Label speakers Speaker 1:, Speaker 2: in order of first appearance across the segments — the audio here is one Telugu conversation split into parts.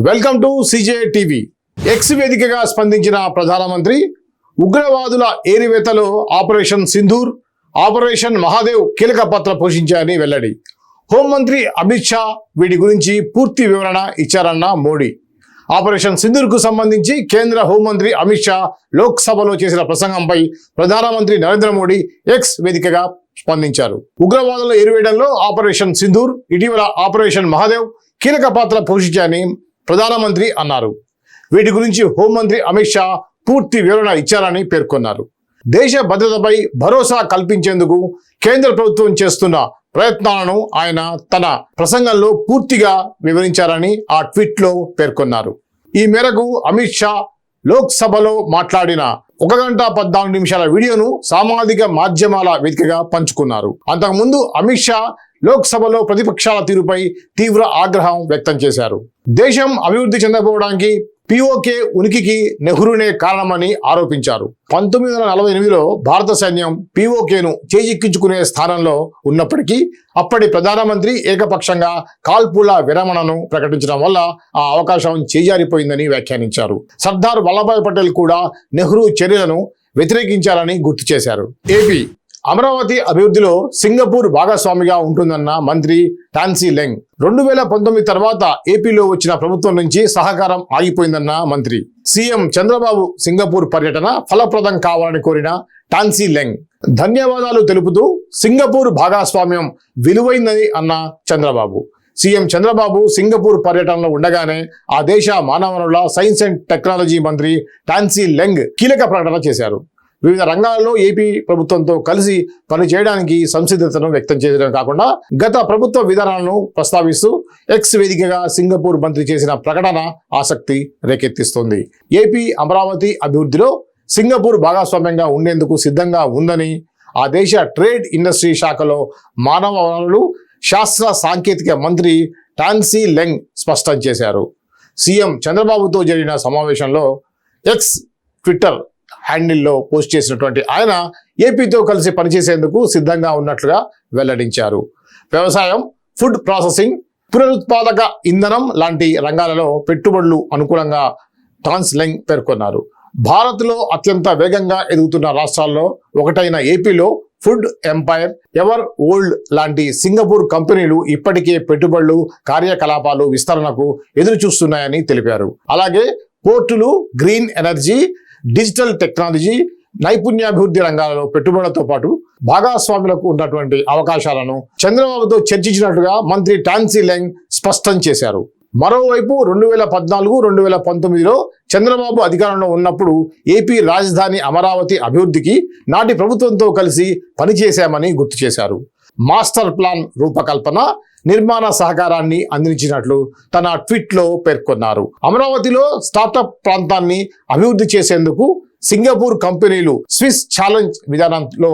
Speaker 1: Welcome to CJ TV. X వేదికగా స్పందించిన ప్రధానమంత్రి ఉగ్రవాదుల ఏరివేతలో ఆపరేషన్ సింధూర్, ఆపరేషన్ మహాదేవ్ కీలక పాత్ర పోషించాయని వెల్లడి. హోంమంత్రి అమిత్ షా వీటి గురించి పూర్తి వివరణ ఇచ్చారన్న మోడీ. ఆపరేషన్ సింధూర్కు సంబంధించి కేంద్ర హోంమంత్రి అమిత్ షా లోక్సభలో చేసిన ప్రసంగంపై ప్రధానమంత్రి నరేంద్ర మోడీ ఎక్స్ వేదికగా స్పందించారు. ఉగ్రవాదుల ఏరివేయడంలో ఆపరేషన్ సింధూర్, ఇటీవల ఆపరేషన్ మహాదేవ్ కీలక పాత్ర పోషించాయని ప్రధానమంత్రి అన్నారు. వీటి గురించి హోంమంత్రి అమిత్ షా పూర్తి వివరణ ఇచ్చారని పేర్కొన్నారు. దేశ భద్రతపై భరోసా కల్పించేందుకు కేంద్ర ప్రభుత్వం చేస్తున్న ప్రయత్నాలను ఆయన తన ప్రసంగంలో పూర్తిగా వివరించారని ఆ ట్వీట్లో పేర్కొన్నారు. ఈ మేరకు అమిత్ షా లోక్సభలో మాట్లాడిన 1 గంట 14 నిమిషాల వీడియోను సామాజిక మాధ్యమాల వేదికగా పంచుకున్నారు. అంతకుముందు అమిత్ షా లోక్సభలో ప్రతిపక్షాల తీరుపై తీవ్ర ఆగ్రహం వ్యక్తం చేశారు. దేశం అభివృద్ధి చెందకపోవడానికి పిఓకే ఉనికికి నెహ్రూనే కారణమని ఆరోపించారు. 1948లో భారత సైన్యం పిఓకేను చేజిక్కించుకునే స్థానంలో ఉన్నప్పటికీ అప్పటి ప్రధానమంత్రి ఏకపక్షంగా కాల్పుల విరమణను ప్రకటించడం వల్ల ఆ అవకాశం చేజారిపోయిందని వ్యాఖ్యానించారు. సర్దార్ వల్లభాయ్ పటేల్ కూడా నెహ్రూ చర్యలను వ్యతిరేకించారని గుర్తు చేశారు. ఏపీ అమరావతి అభివృద్ధిలో సింగపూర్ భాగస్వామిగా ఉంటుందన్న మంత్రి టాన్సీ లెంగ్. 2019 తర్వాత ఏపీలో వచ్చిన ప్రభుత్వం నుంచి సహకారం ఆగిపోయిందన్న మంత్రి. సీఎం చంద్రబాబు సింగపూర్ పర్యటన ఫలప్రదం కావాలని కోరిన టాన్సీ లెంగ్ ధన్యవాదాలు తెలుపుతూ సింగపూర్ భాగస్వామ్యం విలువైందని అన్న చంద్రబాబు. సీఎం చంద్రబాబు సింగపూర్ పర్యటనలో ఉండగానే ఆ దేశ మానవ వనరుల సైన్స్ అండ్ టెక్నాలజీ మంత్రి టాన్సీ లెంగ్ కీలక ప్రకటన చేశారు. వివిధ రంగాల్లో ఏపీ ప్రభుత్వంతో కలిసి పనిచేయడానికి సంసిద్ధతను వ్యక్తం చేయడం కాకుండా గత ప్రభుత్వ విధానాలను ప్రస్తావిస్తూ ఎక్స్ వేదికగా సింగపూర్ మంత్రి చేసిన ప్రకటన ఆసక్తి రేకెత్తిస్తోంది. ఏపీ అమరావతి అభివృద్ధిలో సింగపూర్ భాగస్వామ్యంగా ఉండేందుకు సిద్ధంగా ఉందని ఆ దేశ ట్రేడ్ ఇండస్ట్రీ శాఖలో మానవ వనరులు శాస్త్ర సాంకేతిక మంత్రి టాన్సీ లెంగ్ స్పష్టం చేశారు. సీఎం చంద్రబాబుతో జరిగిన సమావేశంలో ఎక్స్ ట్విట్టర్ హ్యాండిల్లో పోస్ట్ చేసినటువంటి ఆయన ఏపీతో కలిసి పనిచేసేందుకు సిద్ధంగా ఉన్నట్లుగా వెల్లడించారు. వ్యవసాయం, ఫుడ్ ప్రాసెసింగ్, పునరుత్పాదక ఇంధనం లాంటి రంగాలలో పెట్టుబడులు అనుకూలంగా టాన్స్ లెంగ్ పేర్కొన్నారు. భారత్లో అత్యంత వేగంగా ఎదుగుతున్న రాష్ట్రాల్లో ఒకటైన ఏపీలో ఫుడ్ ఎంపైర్, ఎవర్ ఓల్డ్ లాంటి సింగపూర్ కంపెనీలు ఇప్పటికే పెట్టుబడులు, కార్యకలాపాలు విస్తరణకు ఎదురు చూస్తున్నాయని తెలిపారు. అలాగే పోర్టులు, గ్రీన్ ఎనర్జీ, డిజిటల్ టెక్నాలజీ, నైపుణ్యాభివృద్ధి రంగాలలో పెట్టుబడులతో పాటు భాగస్వాములకు ఉన్నటువంటి అవకాశాలను చంద్రబాబుతో చర్చించినట్టుగా మంత్రి టాన్సీ లెంగ్ స్పష్టం చేశారు. మరోవైపు 2014-2019లో చంద్రబాబు అధికారంలో ఉన్నప్పుడు ఏపీ రాజధాని అమరావతి అభివృద్ధికి నాటి ప్రభుత్వంతో కలిసి పనిచేశామని గుర్తు చేశారు. మాస్టర్ ప్లాన్ రూపకల్పన, నిర్మాణ సహకారాన్ని అందించినట్లు తన ట్వీట్లో పేర్కొన్నారు. అమరావతిలో స్టార్టప్ ప్రాంతాన్ని అభివృద్ధి చేసేందుకు సింగపూర్ కంపెనీలు స్విస్ ఛాలెంజ్ విధానంలో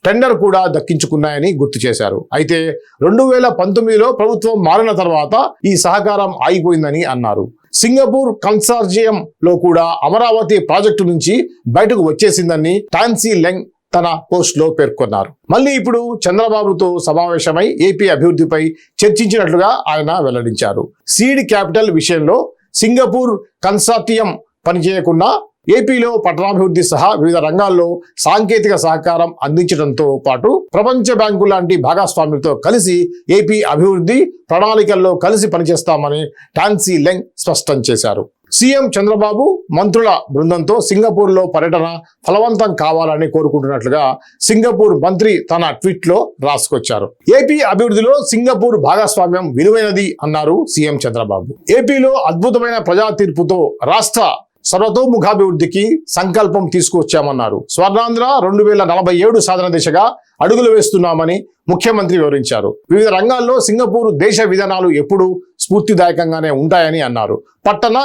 Speaker 1: టెండర్ కూడా దక్కించుకున్నాయని గుర్తు చేశారు. అయితే 2019లో ప్రభుత్వం మారిన తర్వాత ఈ సహకారం ఆగిపోయిందని అన్నారు. సింగపూర్ కన్సార్జియంలో కూడా అమరావతి ప్రాజెక్టు నుంచి బయటకు వచ్చేసిందని టాన్సీ లెంగ్ తన పోస్ట్లో పేర్కొన్నారు. మళ్ళీ ఇప్పుడు చంద్రబాబుతో సమావేశమై ఏపీ అభివృద్ధిపై చర్చించినట్లుగా ఆయన వెల్లడించారు. సీడ్ క్యాపిటల్ విషయంలో సింగపూర్ కన్సార్టియం పనిచేయకుండా ఏపీలో పట్టణాభివృద్ధి సహా వివిధ రంగాల్లో సాంకేతిక సహకారం అందించడంతో పాటు ప్రపంచ బ్యాంకు లాంటి భాగస్వాములతో కలిసి ఏపీ అభివృద్ధి ప్రణాళికల్లో కలిసి పనిచేస్తామని టాన్సీ లెంగ్ స్పష్టం చేశారు. సీఎం చంద్రబాబు మంత్రుల బృందంతో సింగపూర్లో పర్యటన ఫలవంతం కావాలని కోరుకుంటున్నట్లుగా సింగపూర్ మంత్రి తన ట్వీట్లో రాసుకొచ్చారు. ఏపీ అభివృద్ధిలో సింగపూర్ భాగస్వామ్యం విలువైనది అన్నారు సీఎం చంద్రబాబు. ఏపీలో అద్భుతమైన ప్రజా తీర్పుతో రాష్ట్ర సర్వతోముఖాభివృద్ధికి సంకల్పం తీసుకువచ్చామన్నారు. స్వర్ణాంధ్ర 2047 సాధన దిశగా అడుగులు వేస్తున్నామని ముఖ్యమంత్రి వివరించారు. వివిధ రంగాల్లో సింగపూర్ దేశ విధానాలు ఎప్పుడూ స్ఫూర్తిదాయకంగానే ఉంటాయని అన్నారు. పట్టణ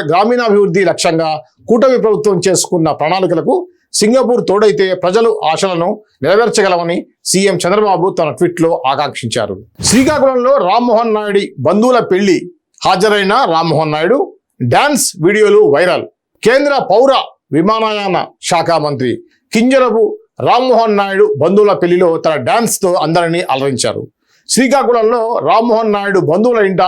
Speaker 1: గ్రామీణాభివృద్ధి లక్ష్యంగా కూటమి ప్రభుత్వం చేసుకున్న ప్రణాళికలకు సింగపూర్ తోడైతే ప్రజలు ఆశలను నెరవేర్చగలమని సీఎం చంద్రబాబు తన ట్వీట్లో ఆకాంక్షించారు. శ్రీకాకుళంలో రామ్మోహన్ నాయుడు బంధువుల పెళ్లి హాజరైన రామ్మోహన్ నాయుడు డాన్స్ వీడియోలు వైరల్. కేంద్ర పౌర విమానయాన శాఖ మంత్రి కింజరపు రామ్మోహన్ నాయుడు బంధువుల పెళ్లిలో తన డాన్స్తో అందరినీ అలరించారు. శ్రీకాకుళంలో రామ్మోహన్ నాయుడు బంధువుల ఇంట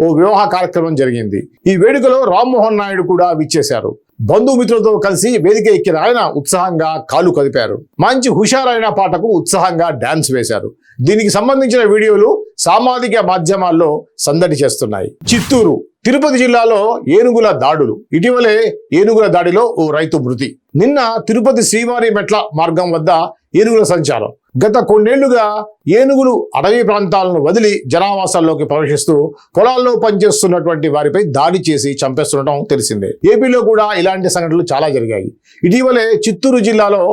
Speaker 1: ఓ వివాహ కార్యక్రమం జరిగింది. ఈ వేడుకలో రామ్మోహన్ నాయుడు కూడా విచ్చేశారు. బంధుమిత్రులతో కలిసి వేదిక ఎక్కిన ఆయన ఉత్సాహంగా కాలు కదిపారు. మంచి హుషారైన పాటకు ఉత్సాహంగా డాన్స్ వేశారు. దీనికి సంబంధించిన వీడియోలు సామాజిక మాధ్యమాల్లో సందడి చేస్తున్నాయి. చిత్తూరు, తిరుపతి జిల్లాలో ఏనుగుల దాడులు. ఇటీవలే ఏనుగుల దాడిలో ఓ రైతు మృతి. నిన్న తిరుపతి శ్రీవారి మెట్ల మార్గం వద్ద ఏనుగుల సంచారం. గత కొన్నేళ్లుగా ఏనుగులు అటవీ ప్రాంతాలను వదిలి జనావాసాల్లోకి ప్రవేశిస్తూ పొలాల్లో పనిచేస్తున్నటువంటి వారిపై దాడి చేసి చంపేస్తుండటం తెలిసిందే. ఏపీలో కూడా ఇలాంటి సంఘటనలు చాలా జరిగాయి. ఇటీవలే చిత్తూరు జిల్లాలో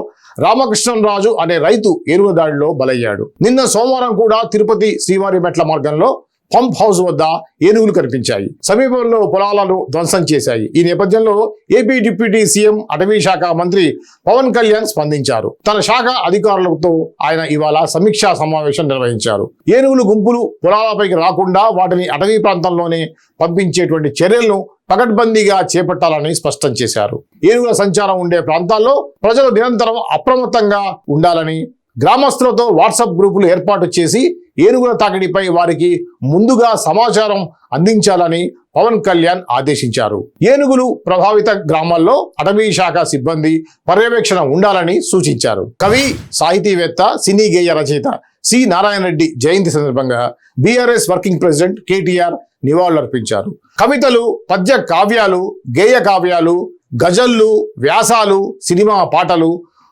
Speaker 1: రామకృష్ణరాజు అనే రైతు ఏనుగుల దాడిలో బలయ్యాడు. నిన్న సోమవారం కూడా తిరుపతి శ్రీవారి మెట్ల మార్గంలో పంప్ హౌస్ వద్ద ఏనుగులు కనిపించాయి. సమీపంలో పొలాలను ధ్వంసం చేశాయి. ఈ నేపథ్యంలో ఏపీ డిప్యూటీ సీఎం అటవీ శాఖ మంత్రి పవన్ కళ్యాణ్ స్పందించారు. తన శాఖ అధికారులతో ఆయన ఇవాళ సమీక్షా సమావేశం నిర్వహించారు. ఏనుగులు గుంపులు పొలాలపైకి రాకుండా వాటిని అటవీ ప్రాంతంలోనే పంపించేటువంటి చర్యలను పకడ్బందీగా చేపట్టాలని స్పష్టం చేశారు. ఏనుగుల సంచారం ఉండే ప్రాంతాల్లో ప్రజలు నిరంతరం అప్రమత్తంగా ఉండాలని, గ్రామస్తులతో వాట్సాప్ గ్రూపులు ఏర్పాటు చేసి ఏనుగుల తాకిడిపై వారికి ముందుగా సమాచారం అందించాలని పవన్ కళ్యాణ్ ఆదేశించారు. ఏనుగులు ప్రభావిత గ్రామాల్లో అటవీ శాఖ సిబ్బంది పర్యవేక్షణ ఉండాలని సూచించారు. కవి, సాహితీవేత్త, సినీ గేయ రచయిత సి నారాయణ రెడ్డి జయంతి సందర్భంగా బీఆర్ఎస్ వర్కింగ్ ప్రెసిడెంట్ కేటీఆర్ నివాళులర్పించారు. కవితలు, పద్య కావ్యాలు, గేయ కావ్యాలు, గజళ్ళు, వ్యాసాలు, సినిమా పాటలు,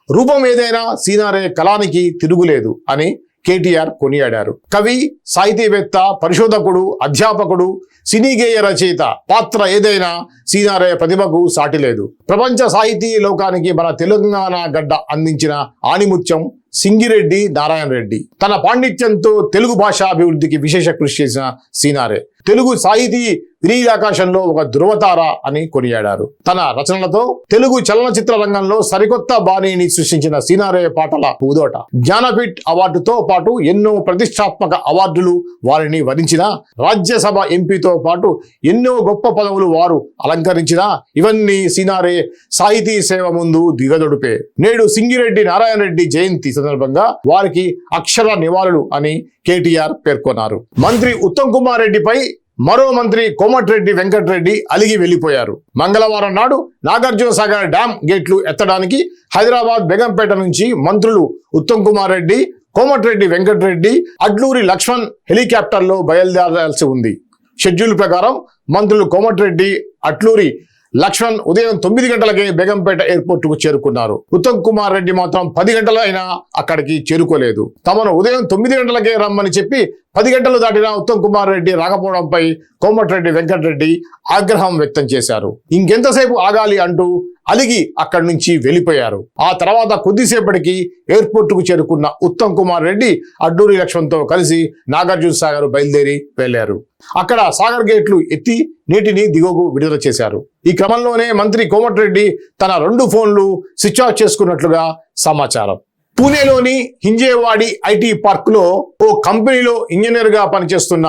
Speaker 1: రూపం ఏదైనా సీనారే కళానికి తిరుగులేదు అని కేటీఆర్ కొనియాడారు. కవి, సాహితీవేత్త, పరిశోధకుడు, అధ్యాపకుడు, సినీ గేయ రచయిత పాత్ర ఏదైనా సీనారే ప్రతిభకు సాటి లేదు. ప్రపంచ సాహితీ లోకానికి మన తెలంగాణ గడ్డ అందించిన ఆణిముత్యం సింగిరెడ్డి నారాయణ రెడ్డి. తన పాండిత్యంతో తెలుగు భాష అభివృద్ధికి విశేష కృషి చేసిన సీనారే తెలుగు సాహితీ వినీలాకాశంలో ఒక ధృవతార అని కొనియాడారు. తన రచనలతో తెలుగు చలనచిత్ర రంగంలో సరికొత్త బాణీని సృష్టించిన సీనారే పాటల పూదోట. జ్ఞానపీఠ్ అవార్డుతో పాటు ఎన్నో ప్రతిష్టాత్మక అవార్డులు వారిని వరించిన, రాజ్యసభ ఎంపీతో పాటు ఎన్నో గొప్ప పదవులు వారు అలంకరించిన ఇవన్నీ సీనారే సాహితీ సేవ ముందు దిగదొడుపే. నేడు సింగిరెడ్డి నారాయణ రెడ్డి జయంతి సందర్భంగా వారికి అక్షర నివాళులు అని కేటీఆర్ పేర్కొన్నారు. మంత్రి ఉత్తమ్ కుమార్ రెడ్డిపై మరో మంత్రి కోమటిరెడ్డి వెంకటరెడ్డి అలిగి వెళ్లిపోయారు. మంగళవారం నాడు నాగార్జున సాగర్ డ్యాం గేట్లు ఎత్తడానికి హైదరాబాద్ బేగంపేట నుంచి మంత్రులు ఉత్తమ్ కుమార్ రెడ్డి, కోమటిరెడ్డి వెంకటరెడ్డి, అడ్లూరి లక్ష్మణ్ హెలికాప్టర్లో బయలుదేరాల్సి ఉంది. షెడ్యూల్ ప్రకారం మంత్రులు కోమటిరెడ్డి, అట్లూరి లక్ష్మణ్ ఉదయం 9 గంటలకే బేగంపేట ఎయిర్పోర్ట్ కు చేరుకున్నారు. ఉత్తమ్ కుమార్ రెడ్డి మాత్రం 10 గంటలైనా అక్కడికి చేరుకోలేదు. తమను ఉదయం 9 గంటలకే రమ్మని చెప్పి 10 గంటలు దాటిన ఉత్తమ్ కుమార్ రెడ్డి రాకపోవడంపై కోమటిరెడ్డి వెంకటరెడ్డి ఆగ్రహం వ్యక్తం చేశారు. ఇంకెంతసేపు ఆగాలి అంటూ అలిగి అక్కడి నుంచి వెళ్ళిపోయారు. ఆ తర్వాత కొద్దిసేపటికి ఎయిర్పోర్ట్ కు చేరుకున్న ఉత్తమ్ కుమార్ రెడ్డి అడ్డూరి లక్ష్మణ్తో కలిసి నాగార్జున సాగర్ బయలుదేరి వెళ్లారు. అక్కడ సాగర్ గేట్లు ఎత్తి నీటిని దిగువకు విడుదల చేశారు. ఈ క్రమంలోనే మంత్రి కోమటిరెడ్డి తన 2 ఫోన్లు స్విచ్ ఆఫ్ చేసుకున్నట్లుగా సమాచారం. పూణేలోని హింజేవాడి ఐటీ పార్కులో ఓ కంపెనీలో ఇంజనీర్గా పనిచేస్తున్న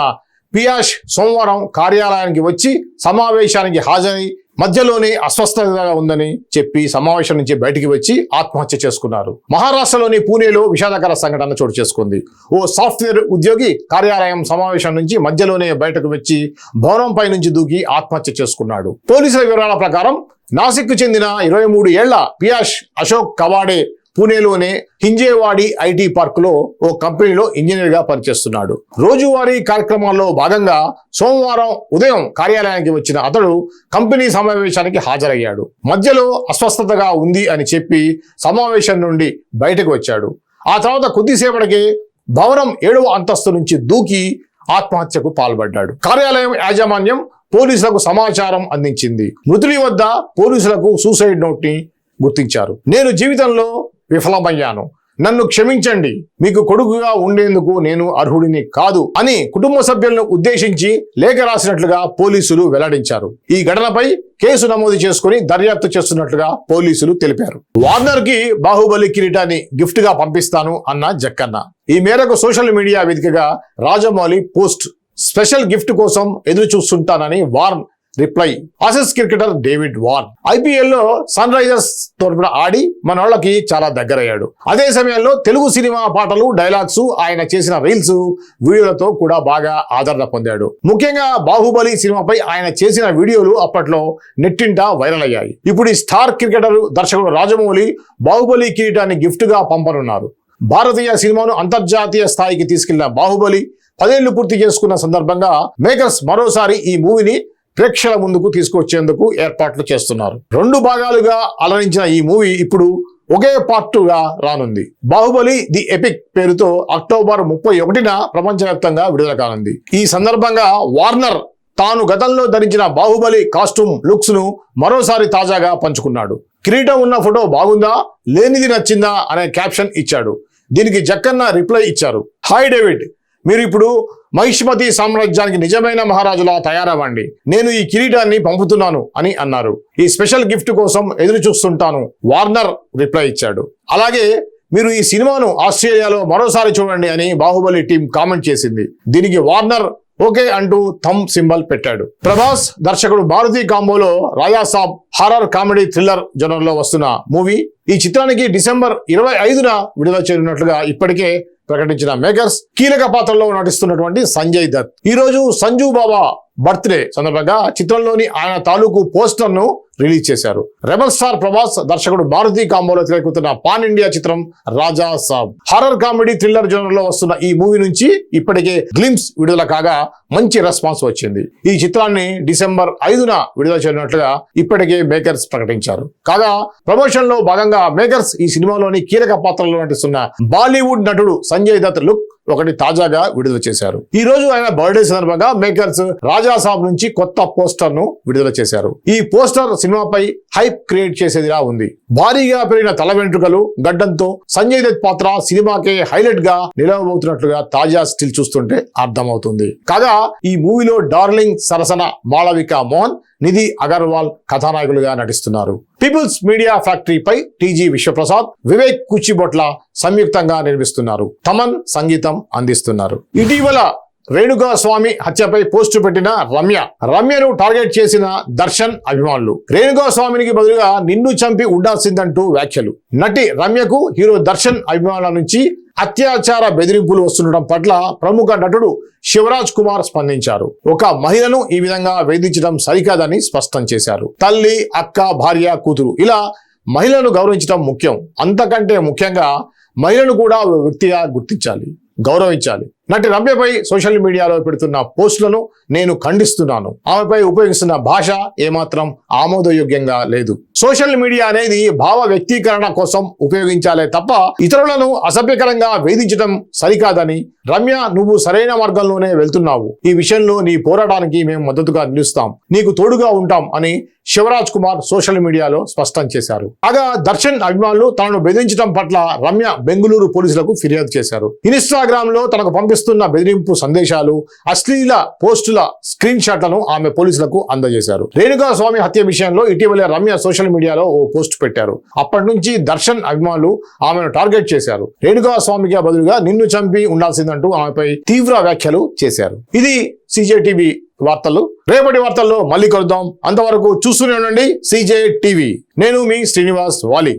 Speaker 1: పియాష్ సోమవారం కార్యాలయానికి వచ్చి సమావేశానికి హాజరై మధ్యలోనే అస్వస్థతగా ఉందని చెప్పి సమావేశం నుంచి బయటికి వచ్చి ఆత్మహత్య చేసుకున్నారు. మహారాష్ట్రలోని పూణేలో విషాదకర సంఘటన చోటు చేసుకుంది. ఓ సాఫ్ట్వేర్ ఉద్యోగి కార్యాలయం సమావేశం నుంచి మధ్యలోనే బయటకు వచ్చి భవనంపై నుంచి దూకి ఆత్మహత్య చేసుకున్నాడు. పోలీసుల వివరాల ప్రకారం నాసిక్ చెందిన 23 ఏళ్ల పియాష్ అశోక్ కవాడే పూణేలోనే హింజేవాడి ఐటీ పార్కులో ఓ కంపెనీలో ఇంజనీర్గా పనిచేస్తున్నాడు. రోజువారీ కార్యక్రమాల్లో భాగంగా సోమవారం ఉదయం కార్యాలయానికి వచ్చిన అతడు కంపెనీ సమావేశానికి హాజరయ్యాడు. మధ్యలో అస్వస్థతగా ఉంది అని చెప్పి సమావేశం నుండి బయటకు వచ్చాడు. ఆ తర్వాత కొద్దిసేపటికే భవనం 7వ అంతస్తు నుంచి దూకి ఆత్మహత్యకు పాల్పడ్డాడు. కార్యాలయం యాజమాన్యం పోలీసులకు సమాచారం అందించింది. మృతుడి వద్ద పోలీసులకు సూసైడ్ నోట్ ని గుర్తించారు. నేను జీవితంలో విఫలమయ్యాను, నన్ను క్షమించండి, మీకు కొడుకుగా ఉండేందుకు నేను అర్హుడిని కాదు అని కుటుంబ సభ్యులను ఉద్దేశించి లేఖ రాసినట్లుగా పోలీసులు వెల్లడించారు. ఈ ఘటనపై కేసు నమోదు చేసుకుని దర్యాప్తు చేస్తున్నట్లుగా పోలీసులు తెలిపారు. వార్నర్ కి బాహుబలి కిరీటాన్ని గిఫ్ట్ గా పంపిస్తాను అన్న జక్కన్న. ఈ మేరకు సోషల్ మీడియా వేదికగా రాజమౌళి పోస్ట్ స్పెషల్ గిఫ్ట్ కోసం ఎదురు చూస్తుంటానని Warner reply. Aussies cricketer David Warner IPL లో సన్ రైజర్స్ తరపున ఆడి మన వాళ్ళకి చాలా దగ్గరయ్యాడు. అదే సమయంలో తెలుగు సినిమా పాటలు, డైలాగ్స్, ఆయన చేసిన రీల్స్, వీడియోలతో కూడా బాగా ఆదరణ పొందాడు. ముఖ్యంగా బాహుబలి సినిమాపై ఆయన చేసిన వీడియోలు అప్పట్లో నెట్టింట వైరల్ అయ్యాయి. ఇప్పుడు ఈ స్టార్ క్రికెటర్ దర్శకుడు రాజమౌళి బాహుబలి కిరీటాన్ని గిఫ్ట్ గా పంపనున్నారు. భారతీయ సినిమాను అంతర్జాతీయ స్థాయికి తీసుకెళ్లిన బాహుబలి 10 ఏళ్లు పూర్తి చేసుకున్న సందర్భంగా మేకర్స్ మరోసారి ఈ మూవీని ప్రేక్షకుల ముందుకు తీసుకొచ్చేందుకు ఏర్పాట్లు చేస్తున్నారు. 2 భాగాలుగా అలరించిన ఈ మూవీ ఇప్పుడు ఒకే పార్టుగా రానుంది. బాహుబలి ది ఎపిక్ పేరుతో అక్టోబర్ 31న ప్రపంచవ్యాప్తంగా విడుదల కానుంది. ఈ సందర్భంగా వార్నర్ తాను గతంలో ధరించిన బాహుబలి కాస్ట్యూమ్ లుక్స్ ను మరోసారి తాజాగా పంచుకున్నాడు. కిరీటం ఉన్న ఫోటో బాగుందా, లేనిది నచ్చిందా అనే క్యాప్షన్ ఇచ్చాడు. దీనికి జక్కన్న రిప్లై ఇచ్చారు. హాయ్ డేవిడ్, మీరు ఇప్పుడు మహిష్మతి సామ్రాజ్యానికి నిజమైన మహారాజులా తయారవ్వండి. నేను ఈ కిరీటాన్ని పంపుతున్నాను అని అన్నారు. ఈ స్పెషల్ గిఫ్ట్ కోసం ఎదురు చూస్తుంటాను, వార్నర్ రిప్లై ఇచ్చాడు. అలాగే మీరు ఈ సినిమాను ఆస్ట్రేలియాలో మరోసారి చూడండి అని బాహుబలి టీం కామెంట్ చేసింది. దీనికి వార్నర్ ఓకే అంటూ థమ్ సింబల్ పెట్టాడు. ప్రభాస్ దర్శకుడు మారుతి కాంబోలో రాజా సాబ్ హారర్ కామెడీ థ్రిల్లర్ జోనర్ లో వస్తున్న మూవీ. ఈ చిత్రానికి డిసెంబర్ 25న విడుదల చేయనున్నట్లుగా ఇప్పటికే ప్రకటించిన మేకర్స్ కీలక పాత్రలో నటిస్తున్నటువంటి సంజయ్ దత్ ఈ రోజు సంజు బాబా బర్త్డే సందర్భంగా చిత్రంలోని ఆయన తాలూకు పోస్టర్ ను రిలీజ్ చేశారు. రెబల్ స్టార్ ప్రభాస్ దర్శకుడు మారుతి కాంబోలో తెరకెక్కుతున్న పాన్ ఇండియా చిత్రం రాజా సాబ్ హారర్ కామెడీ థ్రిల్లర్ జోనర్ లో వస్తున్న ఈ మూవీ నుంచి ఇప్పటికే గ్లింప్స్ విడుదల కాగా మంచి రెస్పాన్స్ వచ్చింది. ఈ చిత్రాన్ని డిసెంబర్ 5న విడుదల చేయనున్నట్లుగా ఇప్పటికే మేకర్స్ ప్రకటించారు. కాగా ప్రమోషన్ లో భాగంగా మేకర్స్ ఈ సినిమాలోని కీలక పాత్రలో నటిస్తున్న బాలీవుడ్ నటుడు సంజయ్ దత్ లుక్ ఒకటి తాజాగా విడుదల చేశారు. ఈ రోజు ఆయన బర్త్డే సందర్భంగా మేకర్స్ రాజా సాబ్ నుంచి కొత్త పోస్టర్ ను విడుదల చేశారు. ఈ పోస్టర్ సినిమాపై హైప్ క్రియేట్ చేసేదిలా ఉంది. భారీగా పెరిగిన తల వెంట్రుకలు, గడ్డంతో సంజయ్ దత్ పాత్ర సినిమాకే హైలైట్ గా నిలవబోతున్నట్లుగా తాజా స్టిల్ చూస్తుంటే అర్థమవుతుంది. కాగా ఈ మూవీలో డార్లింగ్ సరసన మాళవిక మోహన్, నిధి అగర్వాల్ కథానాయకులుగా నటిస్తున్నారు. పీపుల్స్ మీడియా ఫ్యాక్టరీపై టీజీ విశ్వప్రసాద్, వివేక్ కుచిబొట్ల సంయుక్తంగా నిర్మిస్తున్నారు. తమన్ సంగీతం అందిస్తున్నారు. ఇటీవల రేణుకా స్వామి హత్యపై పోస్టు పెట్టిన రమ్యను టార్గెట్ చేసిన దర్శన్ అభిమానులు రేణుకా స్వామినికి బదులుగా నిన్ను చంపి ఉండాల్సిందంటూ వ్యాఖ్యలు. నటి రమ్యకు హీరో దర్శన్ అభిమానుల నుంచి అత్యాచార బెదిరింపులు వస్తుండటం పట్ల ప్రముఖ నటుడు శివరాజ్ కుమార్ స్పందించారు. ఒక మహిళను ఈ విధంగా వేధించడం సరికాదని స్పష్టం చేశారు. తల్లి, అక్క, భార్య, కూతురు ఇలా మహిళను గౌరవించడం ముఖ్యం. అంతకంటే ముఖ్యంగా మహిళను కూడా వ్యక్తిగా గుర్తించాలి, గౌరవించాలి. నటి రమ్యపై సోషల్ మీడియాలో పెడుతున్న పోస్టులను నేను ఖండిస్తున్నాను. ఆమెపై ఉపయోగిస్తున్న భాష ఏమాత్రం ఆమోదయోగ్యంగా లేదు. సోషల్ మీడియా అనేది భావ వ్యక్తీకరణ కోసం ఉపయోగించాలే తప్ప ఇతరులను అసభ్యకరంగా వేధించడం సరికాదని రమ్య, నువ్వు సరైన మార్గంలోనే వెళ్తున్నావు. ఈ విషయంలో నీ పోరాటానికి మేము మద్దతుగా నిలుస్తాం, నీకు తోడుగా ఉంటాం అని శివరాజ్ కుమార్ సోషల్ మీడియాలో స్పష్టం చేశారు. కాగా దర్శన్ అభిమానులు తనను బెదిరించడం పట్ల రమ్య బెంగళూరు పోలీసులకు ఫిర్యాదు చేశారు. ఇన్స్టాగ్రామ్ లో తనకు పంపిస్తున్న బెదిరింపు సందేశాలు, అశ్లీల పోస్టుల స్క్రీన్ షాట్లను ఆమె పోలీసులకు అందజేశారు. రేణుకా స్వామి హత్య విషయంలో ఇటీవలే రమ్య సోషల్ మీడియాలో ఓ పోస్ట్ పెట్టారు. అప్పటి నుంచి దర్శన్ అభిమానులు ఆమెను టార్గెట్ చేశారు. రేణుకా స్వామికి బదులుగా నిన్ను చంపి ఉండాల్సిందంటూ ఆమెపై తీవ్ర వ్యాఖ్యలు చేశారు. ఇది CJTV వార్తలు. రేపటి వార్తల్లో మళ్ళీ కలుద్దాం. అంతవరకు చూస్తూనే ఉండండి CJTV. నేను మీ శ్రీనివాస్ వాలి.